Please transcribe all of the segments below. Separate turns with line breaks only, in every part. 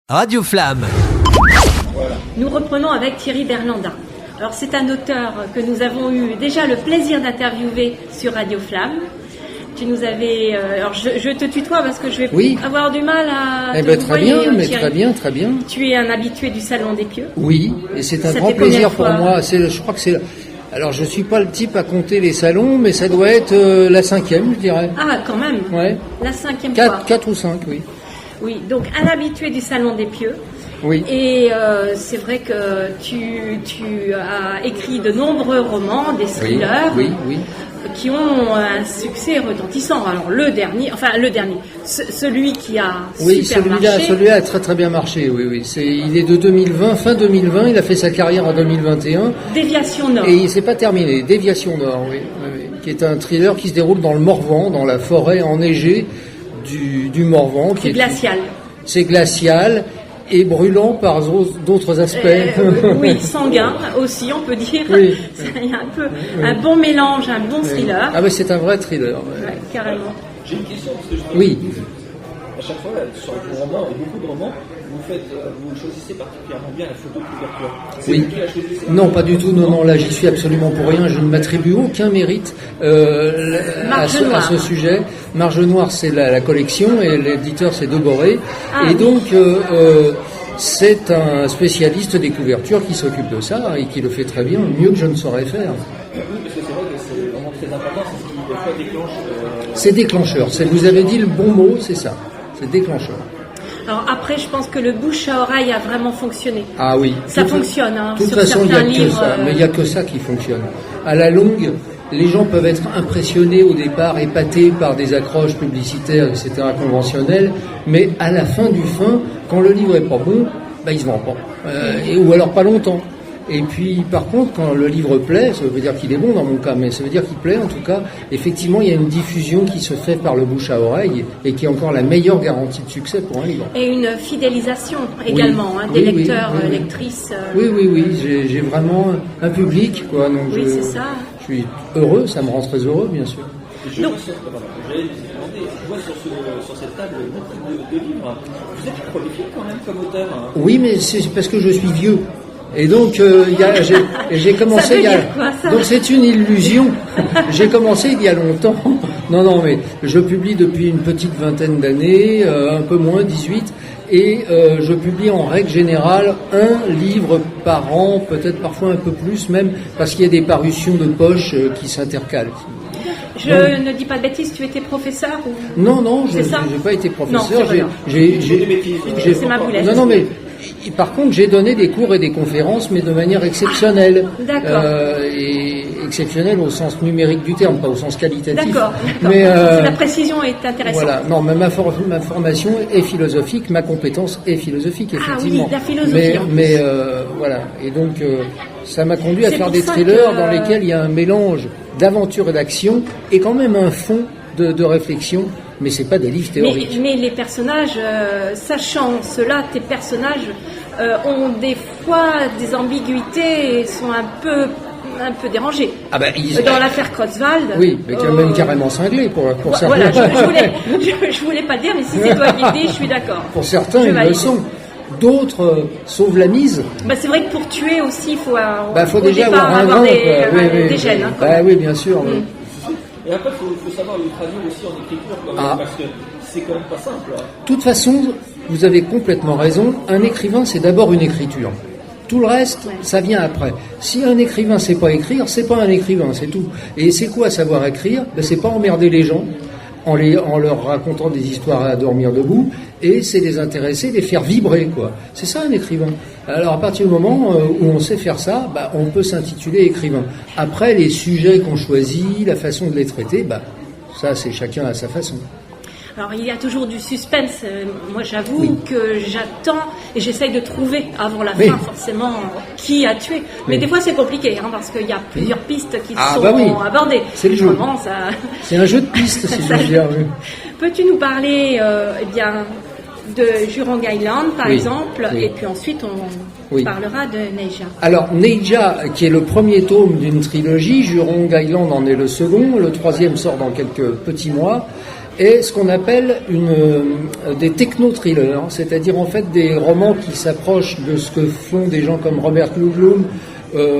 Radio Flamme.
Nous reprenons avec Thierry Berlandin. Alors c'est un auteur que nous avons eu déjà le plaisir d'interviewer sur Radio Flamme. Tu nous avais... alors je te tutoie parce que je vais avoir du mal à te
très bien, mais
Thierry.
très bien.
Tu es un habitué du Salon des Pieux.
Oui, et c'est un grand plaisir pour moi. Je crois que c'est... Alors je suis pas le type à compter les salons, mais ça doit être la 5e, je dirais.
Ah, quand même.
Ouais.
La 5e fois.
4 ou 5, oui.
Oui, donc un habitué du Salon des Pieux.
Oui.
Et c'est vrai que tu as écrit de nombreux romans, des thrillers,
oui.
qui ont un succès retentissant. Alors le dernier, celui qui a super marché.
Celui-là a très très bien marché, oui. Il est de 2020, fin 2020, il a fait sa carrière en 2021.
Déviation Nord.
Et il s'est pas terminé, Déviation Nord, oui. Qui est un thriller qui se déroule dans le Morvan, dans la forêt enneigée du Morvan.
C'est glacial.
C'est glacial et brûlant par d'autres aspects.
Oui, sanguin aussi, on peut dire.
Oui.
Il y a un peu un bon mélange, un bon thriller.
Ah, mais c'est un vrai thriller.
Ouais, carrément.
J'ai une question parce que je à chaque fois, sur vos romans et beaucoup de romans, vous choisissez particulièrement bien la photo de couverture. C'est vous qui la choisissez?
Non, pas du tout. Non, là, j'y suis absolument pour rien. Je ne m'attribue aucun mérite à ce sujet. Marge Noire, c'est la collection et l'éditeur, c'est Deboré. Et donc, c'est un spécialiste des couvertures qui s'occupe de ça et qui le fait très bien, mieux que je ne saurais faire.
Oui, parce que c'est vrai que c'est vraiment très important, c'est ce qui, des fois, déclenche...
C'est déclencheur. Vous avez dit le bon mot, c'est ça. C'est déclencheur.
Alors après, je pense que le bouche à oreille a vraiment fonctionné.
Ah oui.
Ça fonctionne.
De toute façon, il n'y a que ça. Mais il n'y a que ça qui fonctionne. À la longue, les gens peuvent être impressionnés au départ, épatés par des accroches publicitaires, etc., conventionnelles. Mais à la fin, quand le livre est pas bon, il se vend pas. Ou alors pas longtemps. Et puis, par contre, quand le livre plaît, ça veut dire qu'il est bon dans mon cas, mais ça veut dire qu'il plaît en tout cas. Effectivement, il y a une diffusion qui se fait par le bouche à oreille et qui est encore la meilleure garantie de succès pour un livre.
Et une fidélisation également des lecteurs, lectrices.
Oui. J'ai vraiment un public, quoi. Donc
c'est ça.
Je suis heureux, ça me rend très heureux, bien sûr.
Je vois sur cette table beaucoup de livres. Vous êtes prolifique quand même comme auteur.
Oui, mais c'est parce que je suis vieux. Et donc, j'ai commencé
ça veut dire quoi, ça?
Donc c'est une illusion. J'ai commencé il y a longtemps. Non, mais je publie depuis une petite vingtaine d'années, un peu moins, 18, et je publie en règle générale un livre par an, peut-être parfois un peu plus même, parce qu'il y a des parutions de poche qui s'intercalent.
Je ne dis pas de bêtises, tu étais professeur ou...
Non, je n'ai pas été professeur.
Non, c'est ma boulette.
Non, mais par contre, j'ai donné des cours et des conférences, mais de manière exceptionnelle.
D'accord.
Et exceptionnelle au sens numérique du terme, pas au sens qualitatif.
D'accord.
Mais
la précision est intéressante.
Voilà. Non, mais ma formation est philosophique, ma compétence est philosophique, effectivement.
Ah oui, la philosophie.
Mais voilà. Et donc, ça m'a conduit à faire des thrillers dans lesquels il y a un mélange d'aventure et d'action, et quand même un fond de réflexion. Mais c'est pas des livres théoriques.
Mais les personnages, sachant cela, tes personnages ont des fois des ambiguïtés et sont un peu dérangés. Dans l'affaire Creutzwald.
Oui, mais même carrément cinglés pour certains.
Voilà, je voulais pas le dire, mais si c'est toi qui le dis, je suis d'accord.
Pour certains, ils le sont. D'autres sauvent la mise.
C'est vrai que pour tuer aussi, il
faut déjà avoir un
des gènes.
Oui, bien sûr. Oui.
Et après, il faut savoir le traduire aussi en écriture, parce que c'est quand même pas simple.
De toute façon, vous avez complètement raison. Un écrivain, c'est d'abord une écriture. Tout le reste, ça vient après. Si un écrivain sait pas écrire, c'est pas un écrivain, c'est tout. Et c'est quoi savoir écrire? C'est pas emmerder les gens en leur racontant des histoires à dormir debout, et c'est les intéresser, les faire vibrer, quoi. C'est ça un écrivain. Alors à partir du moment où on sait faire ça, on peut s'intituler écrivain. Après, les sujets qu'on choisit, la façon de les traiter, ça c'est chacun à sa façon.
Alors il y a toujours du suspense. Moi j'avoue que j'attends et j'essaye de trouver avant la fin forcément qui a tué. Mais des fois c'est compliqué parce qu'il y a plusieurs pistes qui sont abordées.
C'est le jeu. C'est un jeu de pistes si je veux dire. Oui.
Peux-tu nous parler de Jurong Island par exemple et puis ensuite on parlera de Neija.
Alors Neija qui est le premier tome d'une trilogie, Jurong Island en est le second, le troisième sort dans quelques petits mois. est ce qu'on appelle des techno-thrillers, c'est-à-dire en fait des romans qui s'approchent de ce que font des gens comme Robert Ludlum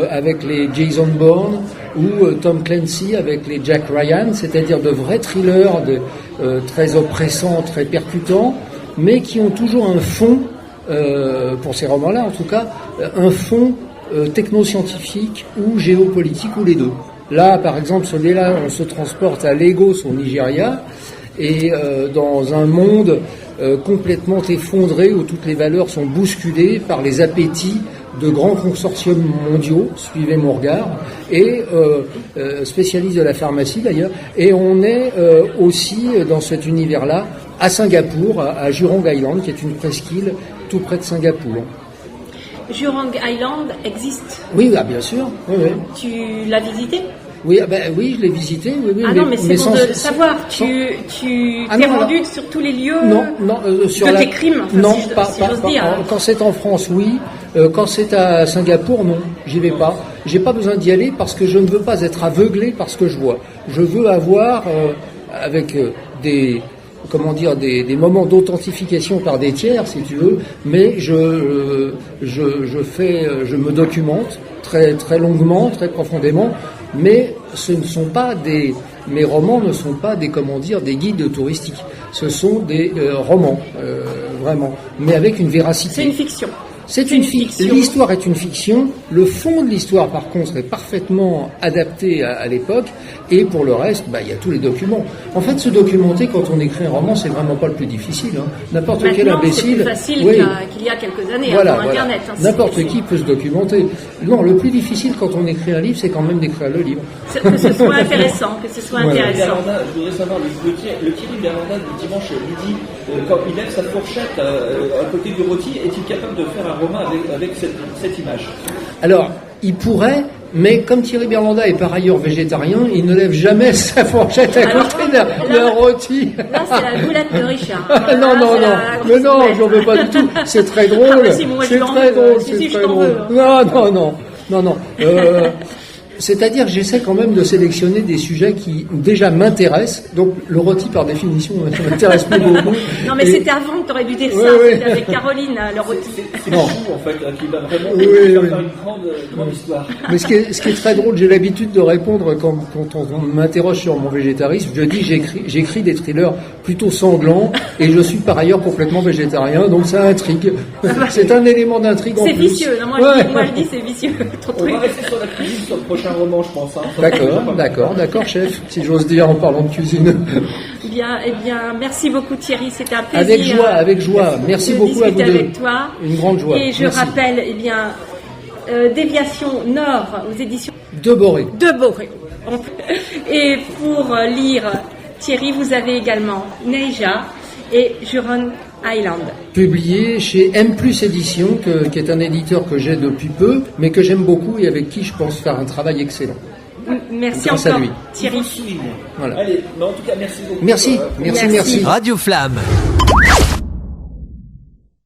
avec les Jason Bourne ou Tom Clancy avec les Jack Ryan, c'est-à-dire de vrais thrillers très oppressants, très percutants, mais qui ont toujours un fond, pour ces romans-là en tout cas, un fond technoscientifique ou géopolitique ou les deux. Là, par exemple, celui-là, on se transporte à Lagos au Nigeria et dans un monde complètement effondré où toutes les valeurs sont bousculées par les appétits de grands consortiums mondiaux, suivez mon regard, et spécialistes de la pharmacie d'ailleurs, et on est aussi dans cet univers-là à Singapour, à Jurong Island, qui est une presqu'île tout près de Singapour.
Jurong Island existe?
Oui, bien sûr. Oui, oui.
Tu l'as visité?
Oui, oui, je l'ai visité. Oui,
non, mais c'est bon de le savoir. Tu t'es rendu sur tous les lieux
sur
de tes crimes,
non,
si
pas,
j'ose dire.
Quand c'est en France, oui. Quand c'est à Singapour, non, j'y vais pas. J'ai pas besoin d'y aller parce que je ne veux pas être aveuglé par ce que je vois. Je veux avoir avec des moments d'authentification par des tiers, si tu veux, mais je me documente très très longuement, très profondément, mais mes romans ne sont pas des guides touristiques. Ce sont des romans, vraiment, mais avec une véracité.
C'est une fiction.
C'est une fiction. L'histoire est une fiction. Le fond de l'histoire, par contre, est parfaitement adapté à l'époque. Et pour le reste, il y a tous les documents. En fait, se documenter quand on écrit un roman, c'est vraiment pas le plus difficile. Hein. N'importe quel imbécile.
C'est plus facile qu'il y a quelques années, avant Internet. Hein,
n'importe qui peut se documenter. Non, le plus difficile quand on écrit un livre, c'est quand même d'écrire le livre.
Que ce soit intéressant, intéressant.
Je voudrais savoir, le Thierry Bernanda du dimanche midi, quand il lève sa fourchette à côté du rôti, est-il capable de faire un roman avec cette image?
Alors, il pourrait, mais comme Thierry Bernanda est par ailleurs végétarien, il ne lève jamais sa fourchette à côté d'un rôti.
Là, c'est la boulette de Richard.
Mais non, j'en veux pas du tout. C'est très drôle. C'est très drôle. Non. C'est-à-dire que j'essaie quand même de sélectionner des sujets qui déjà m'intéressent. Donc le rôti par définition ne m'intéresse plus beaucoup.
Non mais c'était avant que tu aurais dû dire ça. C'était avec Caroline, le rôti.
C'est le chou en fait qui va vraiment faire une grande histoire.
Mais ce qui est très drôle, j'ai l'habitude de répondre quand on m'interroge sur mon végétarisme. Je dis j'écris des thrillers plutôt sanglants et je suis par ailleurs complètement végétarien, donc ça intrigue. C'est un élément d'intrigue en plus.
C'est vicieux. Non, moi je dis c'est vicieux.
On va rester sur la cuisine sur le prochain roman, je pense.
D'accord, chef, si j'ose dire en parlant de cuisine.
Eh bien, merci beaucoup Thierry, c'était un plaisir.
Avec joie. Merci beaucoup à vous deux.
Avec toi.
Une grande joie.
Et je rappelle, Déviation Nord aux éditions
de Boré.
Et pour lire Thierry, vous avez également Neija et Jurong Island.
Publié chez M+ Édition, qui est un éditeur que j'ai depuis peu, mais que j'aime beaucoup et avec qui je pense faire un travail excellent.
Merci
grâce
encore,
à lui.
Thierry.
Voilà. Allez, en tout cas, merci beaucoup.
Merci.
Radio Flamme.